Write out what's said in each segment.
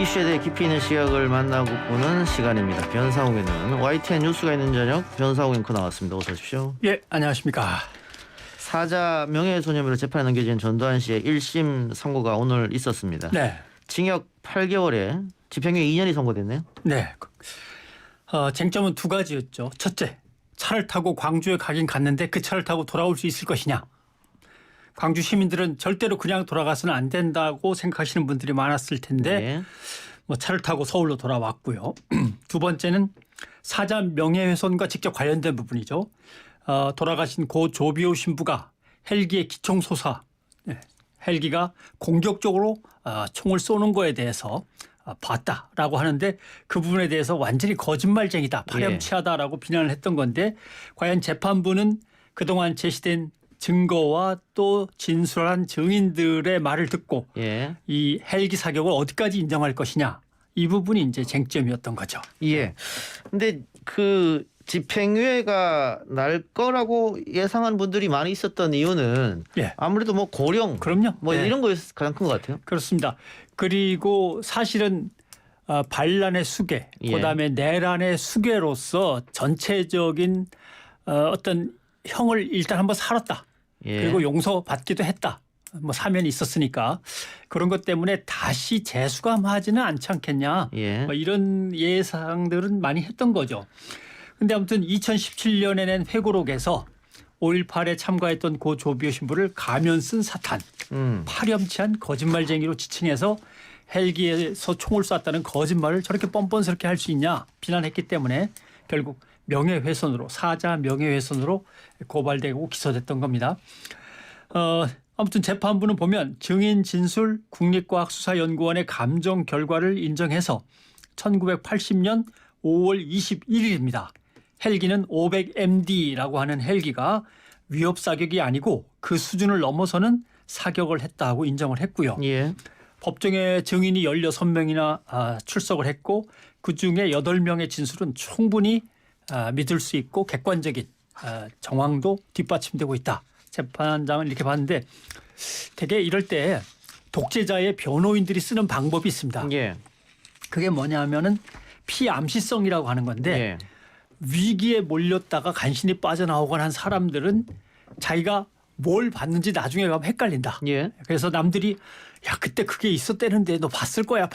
이슈에 대해 깊이 있는 시각을 만나고 보는 시간입니다. 변상욱에는 YTN 뉴스가 있는 저녁 변상욱 앵커 나왔습니다. 어서 오십시오. 예, 안녕하십니까. 사자 명예훼손 혐의로 재판에 넘겨진 전두환 씨의 1심 선고가 오늘 있었습니다. 네. 징역 8개월에 집행유예 2년이 선고됐네요. 네. 쟁점은 두 가지였죠. 첫째, 차를 타고 광주에 가긴 갔는데 그 차를 타고 돌아올 수 있을 것이냐. 광주 시민들은 절대로 그냥 돌아가서는 안 된다고 생각하시는 분들이 많았을 텐데 네. 뭐 차를 타고 서울로 돌아왔고요. 두 번째는 사자 명예훼손과 직접 관련된 부분이죠. 돌아가신 고 조비오 신부가 헬기의 기총소사, 헬기가 공격적으로 총을 쏘는 거에 대해서 봤다라고 하는데 그 부분에 대해서 완전히 거짓말쟁이다, 파렴치하다라고 비난을 했던 건데 과연 재판부는 그동안 제시된 증거와 또 진술한 증인들의 말을 듣고 이 헬기 사격을 어디까지 인정할 것이냐, 이 부분이 이제 쟁점이었던 거죠. 예. 근데 그 집행유예가 날 거라고 예상한 분들이 많이 있었던 이유는 아무래도 뭐 고령, 그럼요. 뭐 이런 거에서 가장 큰 것 같아요. 그렇습니다. 그리고 사실은 반란의 수괴, 그다음에 내란의 수괴로서 전체적인 어떤 형을 일단 한번 살았다. 그리고 용서받기도 했다. 뭐 사면이 있었으니까 그런 것 때문에 다시 재수감하지는 않지 않겠냐. 뭐 이런 예상들은 많이 했던 거죠. 근데 아무튼 2017년에 낸 회고록에서 5.18에 참가했던 고 조비오 신부를 가면 쓴 사탄, 파렴치한 거짓말쟁이로 지칭해서 헬기에서 총을 쐈다는 거짓말을 저렇게 뻔뻔스럽게 할 수 있냐 비난했기 때문에 결국 명예훼손으로, 사자 명예훼손으로 고발되고 기소됐던 겁니다. 아무튼 재판부는 보면 증인 진술 국립과학수사연구원의 감정 결과를 인정해서 1980년 5월 21일입니다. 헬기는 500MD라고 하는 헬기가 위협 사격이 아니고 그 수준을 넘어서는 사격을 했다고 인정을 했고요. 법정에 증인이 16명이나 출석을 했고 그중에 8명의 진술은 충분히 믿을 수 있고 객관적인 정황도 뒷받침되고 있다. 재판장은 이렇게 봤는데 되게 이럴 때 독재자의 변호인들이 쓰는 방법이 있습니다. 그게 뭐냐 하면은 피암시성이라고 하는 건데 위기에 몰렸다가 간신히 빠져나오거나 한 사람들은 자기가 뭘 봤는지 나중에 가면 헷갈린다. 그래서 남들이 야 그때 그게 있었대는데 너 봤을 거야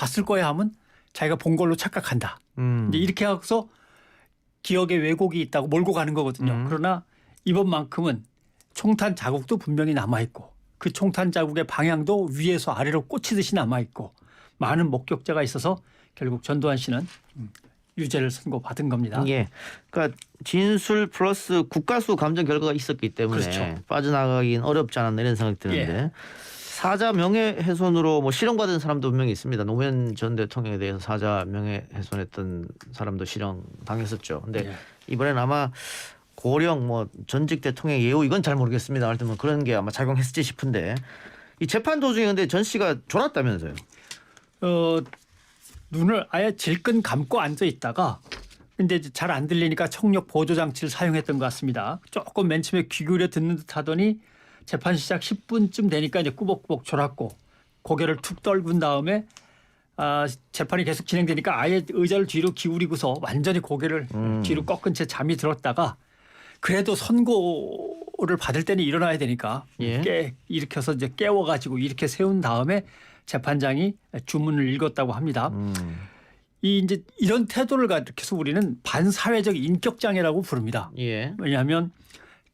하면 자기가 본 걸로 착각한다. 이제 이렇게 해서 기억에 왜곡이 있다고 몰고 가는 거거든요. 그러나 이번만큼은 총탄 자국도 분명히 남아있고 그 총탄 자국의 방향도 위에서 아래로 꽂히듯이 남아있고 많은 목격자가 있어서 결국 전두환 씨는 유죄를 선고받은 겁니다. 그러니까 진술 플러스 국가수 감정 결과가 있었기 때문에 빠져나가긴 어렵지 않았나 이런 생각이 드는데 사자 명예훼손으로 뭐 실형받은 사람도 분명히 있습니다. 노무현 전 대통령에 대해서 사자 명예훼손했던 사람도 실형 당했었죠. 근데 이번에는 아마 고령 뭐 전직 대통령 예우 이건 잘 모르겠습니다. 하여튼 뭐 그런 게 아마 작용했을지 싶은데 이 재판 도중에 근데 전 씨가 졸았다면서요? 눈을 아예 질끈 감고 앉아 있다가 근데 잘 안 들리니까 청력 보조 장치를 사용했던 것 같습니다. 조금 맨 처음에 귀 기울여 듣는 듯 하더니 재판 시작 10분쯤 되니까 이제 꾸벅꾸벅 졸았고 고개를 툭 떨군 다음에 재판이 계속 진행되니까 아예 의자를 뒤로 기울이고서 완전히 고개를 뒤로 꺾은 채 잠이 들었다가 그래도 선고를 받을 때는 일어나야 되니까 일으켜서 이제 깨워가지고 이렇게 세운 다음에 재판장이 주문을 읽었다고 합니다. 이제 이런 태도를 가리켜서 우리는 반사회적 인격장애라고 부릅니다. 왜냐하면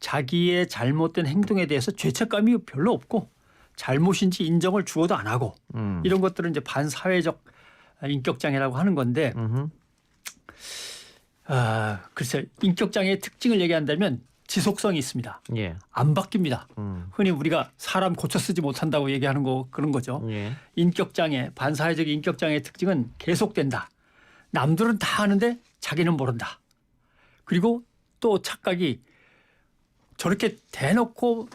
자기의 잘못된 행동에 대해서 죄책감이 별로 없고 잘못인지 인정을 주어도 안 하고 이런 것들은 이제 반사회적 인격장애라고 하는 건데 글쎄 인격장애의 특징을 얘기한다면 지속성이 있습니다. 안 바뀝니다. 흔히 우리가 사람 고쳐 쓰지 못한다고 얘기하는 거 그런 거죠. 인격장애, 반사회적 인격장애의 특징은 계속된다. 남들은 다 아는데 자기는 모른다. 그리고 또 착각이 저렇게 대놓고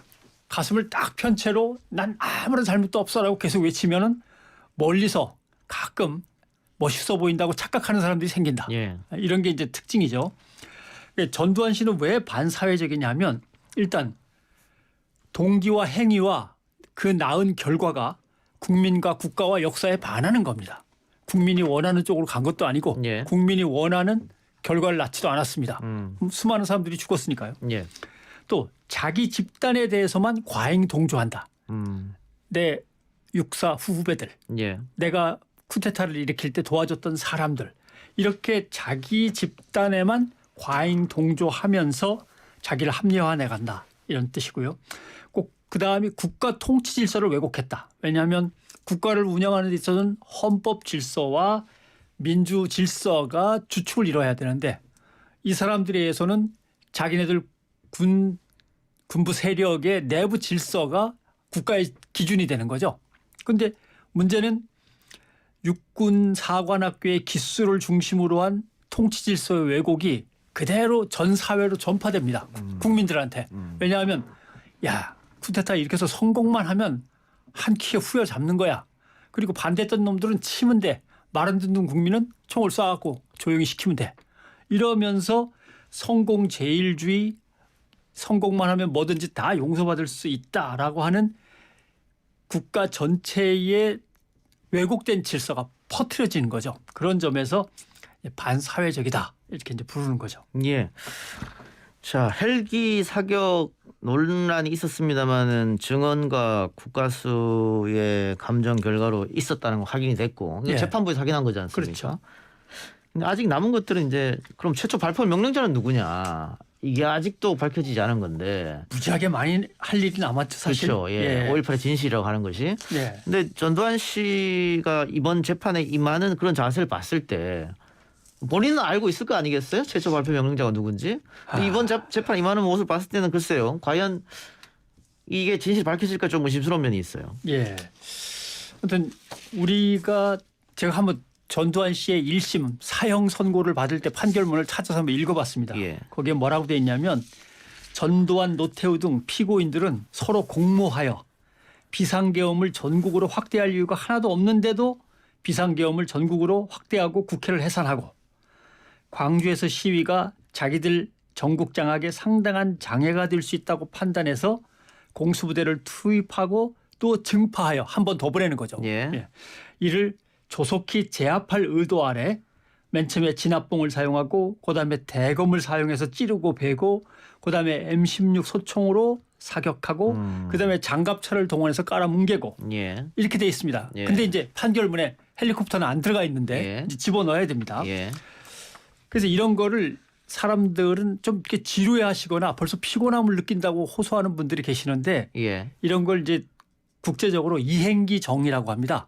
가슴을 딱 편 채로 난 아무런 잘못도 없어라고 계속 외치면은 멀리서 가끔 멋있어 보인다고 착각하는 사람들이 생긴다. 이런 게 이제 특징이죠. 전두환 씨는 왜 반사회적이냐면 일단 동기와 행위와 그 낳은 결과가 국민과 국가와 역사에 반하는 겁니다. 국민이 원하는 쪽으로 간 것도 아니고 예. 국민이 원하는 결과를 낳지도 않았습니다. 음. 수많은 사람들이 죽었으니까요. 예. 또 자기 집단에 대해서만 과잉 동조한다. 내 육사 후배들, 예. 내가 쿠데타를 일으킬 때 도와줬던 사람들 이렇게 자기 집단에만 과잉 동조하면서 자기를 합리화해 간다 이런 뜻이고요. 꼭 그다음이 국가 통치 질서를 왜곡했다. 왜냐하면 국가를 운영하는 데 있어서는 헌법 질서와 민주 질서가 주축을 이뤄야 되는데 이 사람들에 의해서는 자기네들 군부 세력의 내부 질서가 국가의 기준이 되는 거죠. 그런데 문제는 육군 사관학교의 기수를 중심으로 한 통치 질서의 왜곡이 그대로 전 사회로 전파됩니다. 국민들한테. 왜냐하면 야 쿠데타 이렇게 해서 성공만 하면 한 키에 후려잡는 거야. 그리고 반대했던 놈들은 치면 돼. 말 안 듣는 국민은 총을 쏴갖고 조용히 시키면 돼. 이러면서 성공 제일주의 성공만 하면 뭐든지 다 용서받을 수 있다라고 하는 국가 전체의 왜곡된 질서가 퍼뜨려지는 거죠. 그런 점에서 반사회적이다 이렇게 이제 부르는 거죠. 예. 자, 헬기 사격 논란이 있었습니다만은 증언과 국가수의 감정 결과로 있었다는 거 확인이 됐고 예. 재판부에서 확인한 거지 않습니까? 그렇죠. 근데 아직 남은 것들은 이제 그럼 최초 발표 명령자는 누구냐? 이게 아직도 밝혀지지 않은 건데. 무지하게 많이 할 일이 남았죠, 사실. 그렇죠. 예. 5.18의 진실이라고 하는 것이. 예. 근데 전두환 씨가 이번 재판에 임하는 그런 자세를 봤을 때 본인은 알고 있을 거 아니겠어요? 최초 발표 명령자가 누군지. 근데 이번 재판 임하는 모습을 봤을 때는 글쎄요. 과연 이게 진실이 밝혀질까 좀 의심스러운 면이 있어요. 예. 아무튼 우리가 제가 한번 전두환 씨의 1심 사형 선고를 받을 때 판결문을 찾아서 한번 읽어봤습니다. 예. 거기에 뭐라고 돼 있냐면 전두환, 노태우 등 피고인들은 서로 공모하여 비상계엄을 전국으로 확대할 이유가 하나도 없는데도 비상계엄을 전국으로 확대하고 국회를 해산하고 광주에서 시위가 자기들 전국 장악에 상당한 장애가 될 수 있다고 판단해서 공수부대를 투입하고 또 증파하여 한 번 더 보내는 거죠. 예. 예. 이를 조속히 제압할 의도 아래 맨 처음에 진압봉을 사용하고 그다음에 대검을 사용해서 찌르고 베고 그다음에 M16 소총으로 사격하고 그다음에 장갑차를 동원해서 깔아뭉개고 예. 이렇게 돼 있습니다. 예. 근데 이제 판결문에 헬리콥터는 안 들어가 있는데 예. 이제 집어넣어야 됩니다. 예. 그래서 이런 거를 사람들은 좀 이렇게 지루해하시거나 벌써 피곤함을 느낀다고 호소하는 분들이 계시는데 예. 이런 걸 이제 국제적으로 이행기 정의라고 합니다.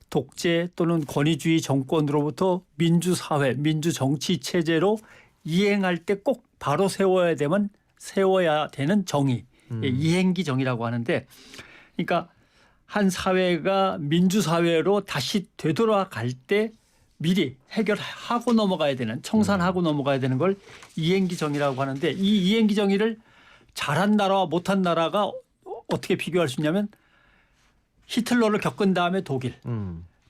독재 또는 권위주의 정권으로부터 민주사회, 민주정치 체제로 이행할 때 꼭 바로 세워야 되는 정의, 이행기 정의라고 하는데 그러니까 한 사회가 민주사회로 다시 되돌아갈 때 미리 해결하고 넘어가야 되는 청산하고 넘어가야 되는 걸 이행기 정의라고 하는데 이 이행기 정의를 잘한 나라와 못한 나라가 어떻게 비교할 수 있냐면 히틀러를 겪은 다음에 독일,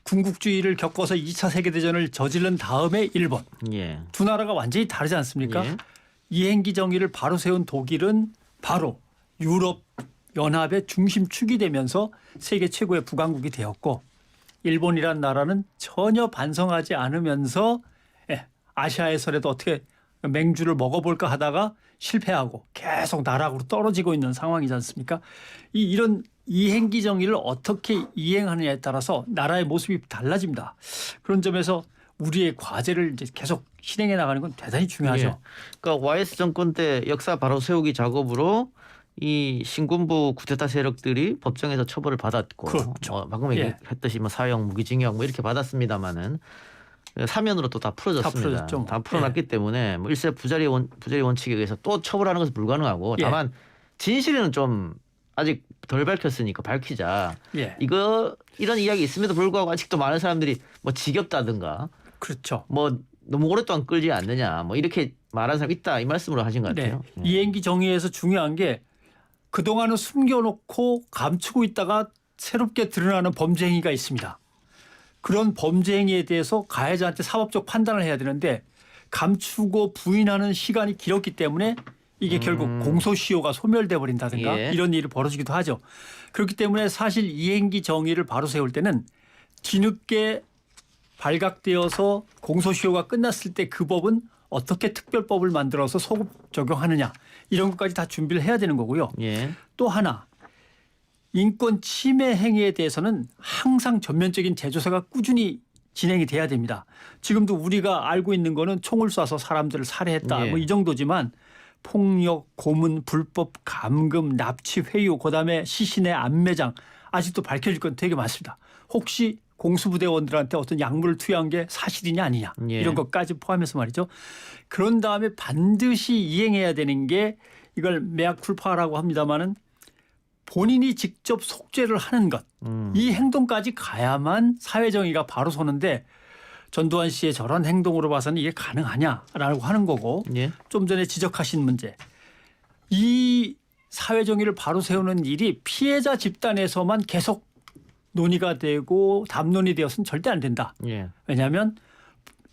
군국주의를 겪어서 2차 세계대전을 저지른 다음에 일본. 예. 두 나라가 완전히 다르지 않습니까? 예. 이행기 정의를 바로 세운 독일은 바로 유럽 연합의 중심축이 되면서 세계 최고의 부강국이 되었고 일본이란 나라는 전혀 반성하지 않으면서 아시아에서라도 어떻게 맹주를 먹어볼까 하다가 실패하고 계속 나락으로 떨어지고 있는 상황이지 않습니까? 이런 이행기 정의를 어떻게 이행하느냐에 따라서 나라의 모습이 달라집니다. 그런 점에서 우리의 과제를 이제 계속 실행해 나가는 건 대단히 중요하죠. 예. 그러니까 YS 정권 때 역사 바로 세우기 작업으로 이 신군부 쿠데타 세력들이 법정에서 처벌을 받았고 그렇죠. 방금 얘기했듯이 뭐 사형, 무기징역 뭐 이렇게 받았습니다마는 사면으로 또 다 풀어졌습니다. 다 풀어놨기 때문에 뭐 일세 부자리 원칙에 의해서 또 처벌하는 것은 불가능하고 다만 진실은 좀 아직 덜 밝혔으니까 밝히자. 이런 이야기 있음에도 불구하고 아직도 많은 사람들이 뭐 지겹다든가, 그렇죠. 뭐 너무 오랫동안 끌지 않느냐, 뭐 이렇게 말하는 사람 있다 이 말씀으로 하신 것 같아요. 이행기 정의에서 중요한 게 그동안은 숨겨놓고 감추고 있다가 새롭게 드러나는 범죄 행위가 있습니다. 그런 범죄 행위에 대해서 가해자한테 사법적 판단을 해야 되는데 감추고 부인하는 시간이 길었기 때문에 이게 결국 공소시효가 소멸돼 버린다든가 이런 일이 벌어지기도 하죠. 그렇기 때문에 사실 이행기 정의를 바로 세울 때는 뒤늦게 발각되어서 공소시효가 끝났을 때 그 법은 어떻게 특별법을 만들어서 소급 적용하느냐 이런 것까지 다 준비를 해야 되는 거고요. 예. 또 하나 인권 침해 행위에 대해서는 항상 전면적인 재조사가 꾸준히 진행이 돼야 됩니다. 지금도 우리가 알고 있는 거는 총을 쏴서 사람들을 살해했다 예. 뭐 이 정도지만 폭력, 고문, 불법 감금, 납치, 회유, 그다음에 시신의 안매장 아직도 밝혀질 건 되게 많습니다. 혹시 공수부대원들한테 어떤 약물을 투여한 게 사실이냐 아니냐 예. 이런 것까지 포함해서 말이죠. 그런 다음에 반드시 이행해야 되는 게 이걸 메아쿨파라고 합니다마는 본인이 직접 속죄를 하는 것. 이 행동까지 가야만 사회정의가 바로 서는데 전두환 씨의 저런 행동으로 봐서는 이게 가능하냐라고 하는 거고 예. 좀 전에 지적하신 문제. 이 사회정의를 바로 세우는 일이 피해자 집단에서만 계속 논의가 되고 담론이 되어서는 절대 안 된다. 예. 왜냐하면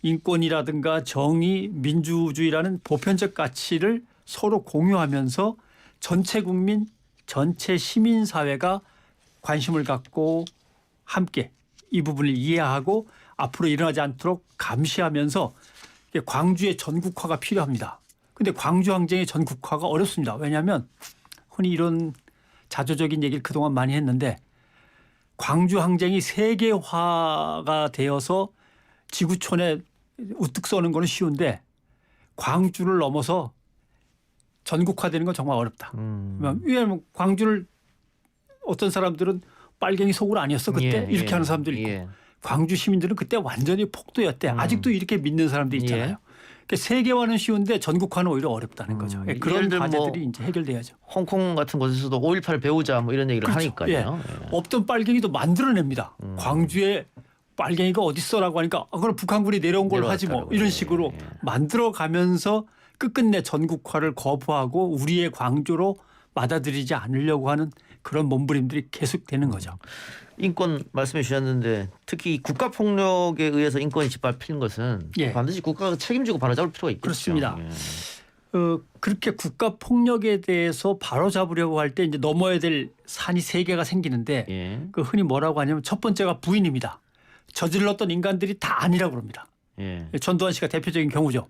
인권이라든가 정의, 민주주의라는 보편적 가치를 서로 공유하면서 전체 국민, 전체 시민사회가 관심을 갖고 함께 이 부분을 이해하고 앞으로 일어나지 않도록 감시하면서 광주의 전국화가 필요합니다. 그런데 광주 항쟁의 전국화가 어렵습니다. 왜냐하면 흔히 이런 자조적인 얘기를 그동안 많이 했는데 광주 항쟁이 세계화가 되어서 지구촌에 우뚝 서는 거는 쉬운데 광주를 넘어서 전국화되는 건 정말 어렵다. 왜냐하면 광주를 어떤 사람들은 빨갱이 속으로 아니었어 그때 예, 이렇게 예, 하는 사람들이 있고 예. 광주 시민들은 그때 완전히 폭도였대. 아직도 이렇게 믿는 사람들이 있잖아요. 예. 그러니까 세계화는 쉬운데 전국화는 오히려 어렵다는 거죠. 예를 그런 들면 과제들이 이제 해결돼야죠. 홍콩 같은 곳에서도 5.18 배우자 뭐 이런 얘기를 그렇죠. 하니까요. 예. 없던 빨갱이도 만들어냅니다. 광주에 빨갱이가 어딨어라고 하니까 그럼 북한군이 내려온 걸 하지 뭐 내려왔다고. 이런 식으로 예. 만들어가면서 끝끝내 전국화를 거부하고 우리의 광주로 받아들이지 않으려고 하는 그런 몸부림들이 계속되는 거죠. 인권 말씀해 주셨는데 특히 국가 폭력에 의해서 인권이 짓밟히는 것은 예. 반드시 국가가 책임지고 바로잡을 필요가 있겠죠. 그렇습니다. 예. 그렇게 국가 폭력에 대해서 바로잡으려고 할 때 이제 넘어야 될 산이 세 개가 생기는데 예. 그 흔히 뭐라고 하냐면 첫 번째가 부인입니다. 저질렀던 인간들이 다 아니라고 그럽니다. 예. 전두환 씨가 대표적인 경우죠.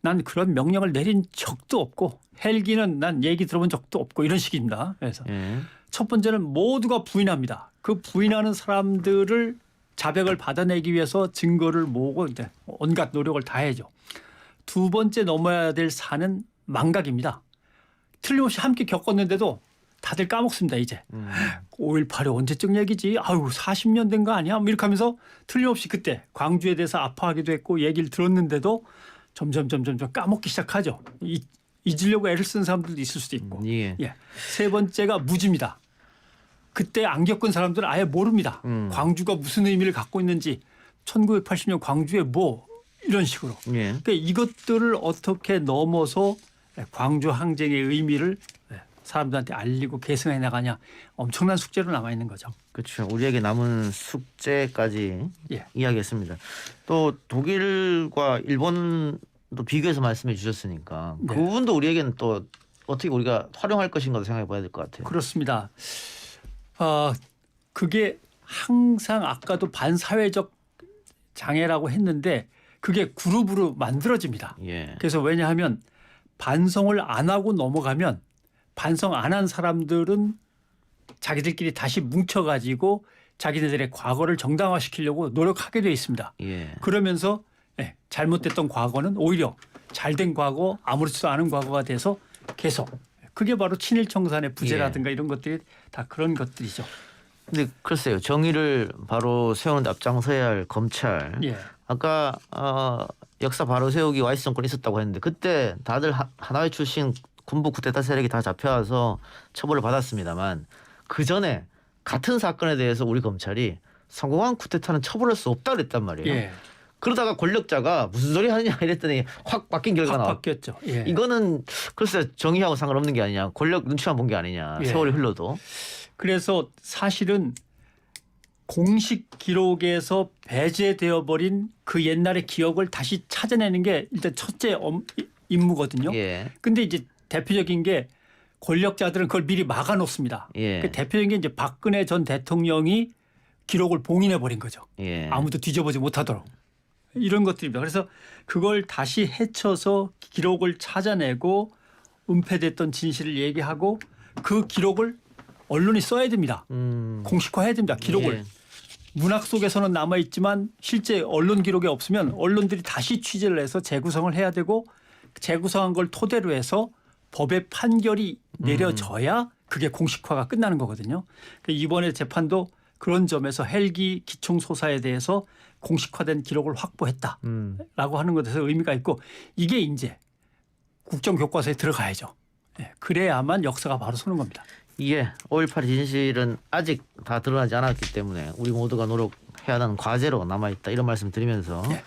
난 그런 명령을 내린 적도 없고 헬기는 난 얘기 들어본 적도 없고 이런 식입니다. 그래서 예. 첫 번째는 모두가 부인합니다. 그 부인하는 사람들을 자백을 받아내기 위해서 증거를 모으고 이제 온갖 노력을 다해죠. 두 번째 넘어야 될 산은 망각입니다. 틀림없이 함께 겪었는데도 다들 까먹습니다. 이제 5.18이 언제적 얘기지? 아유 40년 된 거 아니야? 뭐 이렇게 하면서 틀림없이 그때 광주에 대해서 아파하기도 했고 얘기를 들었는데도 점점 까먹기 시작하죠. 잊으려고 애를 쓴 사람들도 있을 수도 있고. 예. 예. 세 번째가 무지입니다. 그때 안 겪은 사람들은 아예 모릅니다. 광주가 무슨 의미를 갖고 있는지 1980년 광주에 뭐 이런 식으로. 예. 그러니까 이것들을 어떻게 넘어서 광주 항쟁의 의미를 사람들한테 알리고 계승해 나가냐 엄청난 숙제로 남아 있는 거죠. 그렇죠. 우리에게 남은 숙제까지 예. 이야기했습니다. 또 독일과 일본도 비교해서 말씀해 주셨으니까 네. 그 부분도 우리에게는 또 어떻게 우리가 활용할 것인가도 생각해 봐야 될 것 같아요. 그렇습니다. 그게 항상 아까도 반사회적 장애라고 했는데 그게 그룹으로 만들어집니다. 예. 그래서 왜냐하면 반성을 안 하고 넘어가면 반성 안 한 사람들은 자기들끼리 다시 뭉쳐가지고 자기네들의 과거를 정당화시키려고 노력하게 돼 있습니다. 예. 그러면서 잘못됐던 과거는 오히려 잘된 과거, 아무렇지도 않은 과거가 돼서 계속 그게 바로 친일청산의 부재라든가 이런 것들이 다 그런 것들이죠. 근데 글쎄요. 정의를 바로 세우는데 앞장서야 할 검찰. 예. 아까 역사 바로 세우기 와이스 정권이 있었다고 했는데 그때 다들 하나회 출신 군부 쿠데타 세력이 다 잡혀와서 처벌을 받았습니다만 그 전에 같은 사건에 대해서 우리 검찰이 성공한 쿠데타는 처벌할 수 없다 그랬단 말이에요. 예. 그러다가 권력자가 무슨 소리 하느냐 이랬더니 확 바뀐 결과가 확 나왔. 바뀌었죠. 예. 이거는 글쎄 정의하고 상관없는 게 아니냐. 권력 눈치만 본 게 아니냐. 예. 세월이 흘러도. 그래서 사실은 공식 기록에서 배제되어 버린 그 옛날의 기억을 다시 찾아내는 게 일단 첫째 임무거든요. 예. 근데 이제 대표적인 게 권력자들은 그걸 미리 막아 놓습니다. 예. 그 대표적인 게 이제 박근혜 전 대통령이 기록을 봉인해 버린 거죠. 예. 아무도 뒤져보지 못하도록. 이런 것들입니다. 그래서 그걸 다시 헤쳐서 기록을 찾아내고 은폐됐던 진실을 얘기하고 그 기록을 언론이 써야 됩니다. 공식화해야 됩니다. 기록을. 예. 문학 속에서는 남아있지만 실제 언론 기록이 없으면 언론들이 다시 취재를 해서 재구성을 해야 되고 재구성한 걸 토대로 해서 법의 판결이 내려져야 그게 공식화가 끝나는 거거든요. 그러니까 이번에 재판도 그런 점에서 헬기 기총소사에 대해서 공식화된 기록을 확보했다라고 하는 것에서 의미가 있고 이게 이제 국정교과서에 들어가야죠. 예, 그래야만 역사가 바로 서는 겁니다. 예, 5.18 진실은 아직 다 드러나지 않았기 때문에 우리 모두가 노력해야 하는 과제로 남아있다 이런 말씀 드리면서 예.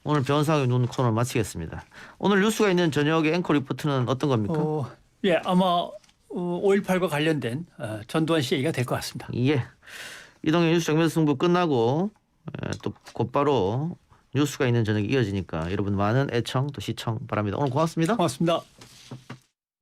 오늘 변호사의 눈 코너를 마치겠습니다. 오늘 뉴스가 있는 저녁의 앵커 리포트는 어떤 겁니까? 예, 아마 5.18과 관련된 전두환 씨 얘기가 될 것 같습니다. 예, 이동현 뉴스 정면 승부 끝나고 또 곧바로 뉴스가 있는 저녁이 이어지니까 여러분 많은 애청 또 시청 바랍니다. 오늘 고맙습니다. 고맙습니다.